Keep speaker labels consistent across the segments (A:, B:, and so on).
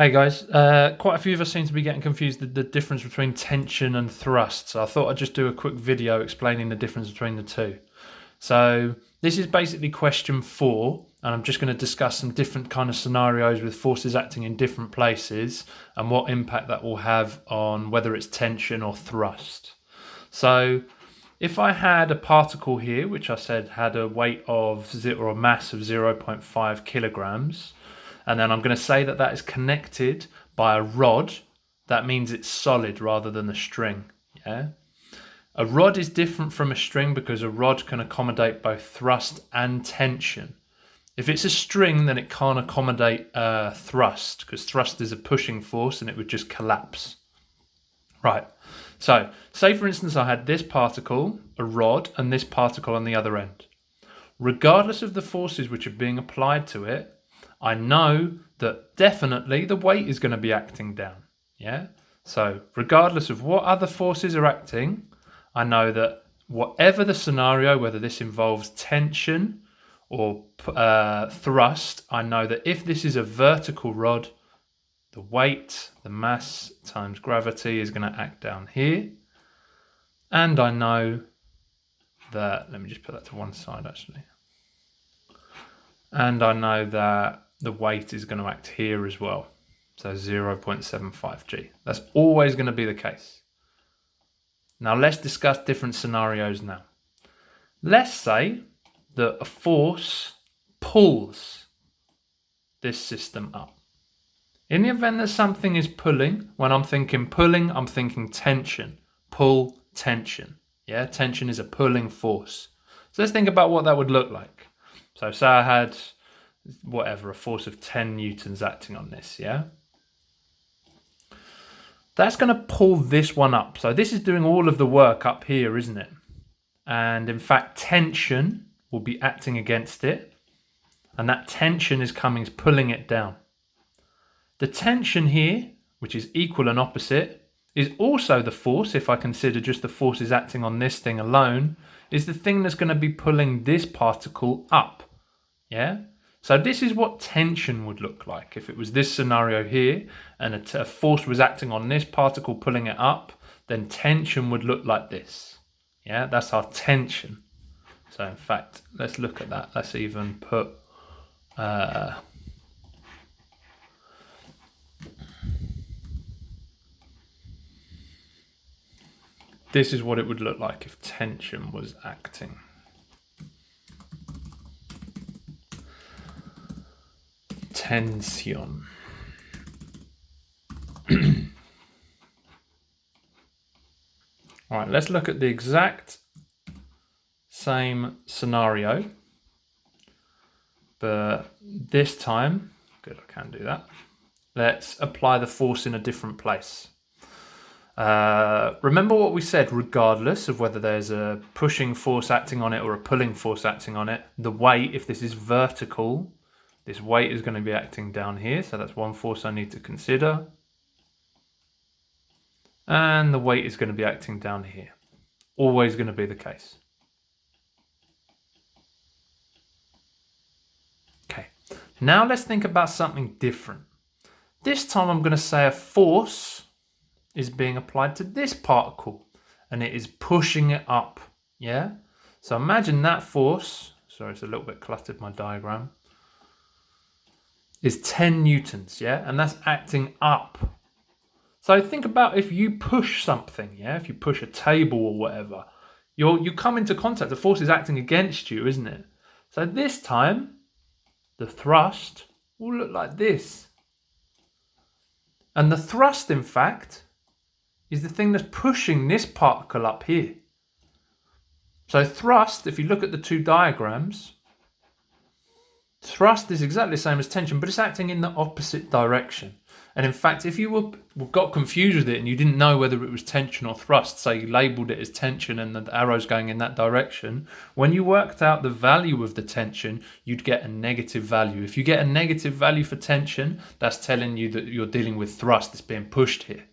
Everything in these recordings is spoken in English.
A: Hey guys, quite a few of us seem to be getting confused the difference between tension and thrust. So I thought I'd just do a quick video explaining the difference between the two. So this is basically question 4, and I'm just going to discuss some different kind of scenarios with forces acting in different places and what impact that will have on whether it's tension or thrust. So if I had a particle here, which I said had a weight of or a mass of 0.5 kilograms, and then I'm going to say that that is connected by a rod, that means it's solid rather than a string. Yeah. A rod is different from a string because a rod can accommodate both thrust and tension. If it's a string, then it can't accommodate thrust because thrust is a pushing force and it would just collapse. Right. So say for instance I had this particle, a rod, and this particle on the other end. Regardless of the forces which are being applied to it, I know that definitely the weight is going to be acting down. Yeah. So regardless of what other forces are acting, I know that whatever the scenario, whether this involves tension or thrust, I know that if this is a vertical rod, the weight, the mass times gravity is going to act down here. And I know that, let me just put that to one side actually. And I know that the weight is going to act here as well. So 0.75 G. That's always going to be the case. Now let's discuss different scenarios now. Let's say that a force pulls this system up. In the event that something is pulling, when I'm thinking pulling, I'm thinking tension. Pull, tension. Yeah, tension is a pulling force. So let's think about what that would look like. So say I had a force of 10 newtons acting on this, yeah? That's going to pull this one up. So this is doing all of the work up here, isn't it? And in fact, tension will be acting against it. And that tension is pulling it down. The tension here, which is equal and opposite, is also the force, if I consider just the forces acting on this thing alone, is the thing that's going to be pulling this particle up. Yeah? So this is what tension would look like. If it was this scenario here and a force was acting on this particle pulling it up, then tension would look like this. Yeah, that's our tension. So in fact, let's look at that. Let's even put this is what it would look like if tension was acting. Tension. All right, let's look at the exact same scenario, but this time, good, I can do that. Let's apply the force in a different place. Remember what we said, regardless of whether there's a pushing force acting on it or a pulling force acting on it, the weight, if this is vertical, this weight is going to be acting down here. So that's one force I need to consider. And the weight is going to be acting down here. Always going to be the case. Okay, now let's think about something different. This time I'm going to say a force is being applied to this particle and it is pushing it up. Yeah? So imagine that force, sorry, it's a little bit cluttered, my diagram, is 10 newtons, yeah? And that's acting up. So think about if you push something, yeah? If you push a table or whatever, you come into contact, the force is acting against you, isn't it? So this time, the thrust will look like this. And the thrust, in fact, is the thing that's pushing this particle up here. So thrust, if you look at the two diagrams, thrust is exactly the same as tension, but it's acting in the opposite direction. And in fact, if you got confused with it and you didn't know whether it was tension or thrust, say you labelled it as tension and the arrow's going in that direction, when you worked out the value of the tension, you'd get a negative value. If you get a negative value for tension, that's telling you that you're dealing with thrust that's being pushed here.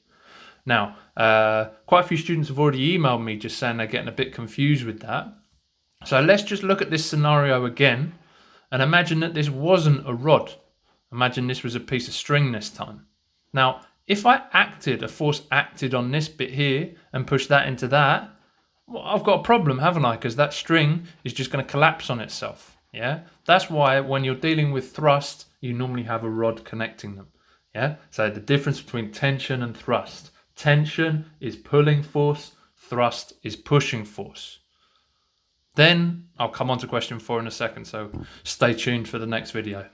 A: Now, quite a few students have already emailed me just saying they're getting a bit confused with that. So let's just look at this scenario again and imagine that this wasn't a rod. Imagine this was a piece of string this time. Now, if a force acted on this bit here and pushed that into that, well, I've got a problem, haven't I? Because that string is just going to collapse on itself. Yeah, that's why when you're dealing with thrust, you normally have a rod connecting them. Yeah, so the difference between tension and thrust. Tension is pulling force, thrust is pushing force. Then I'll come on to question 4 in a second, so stay tuned for the next video.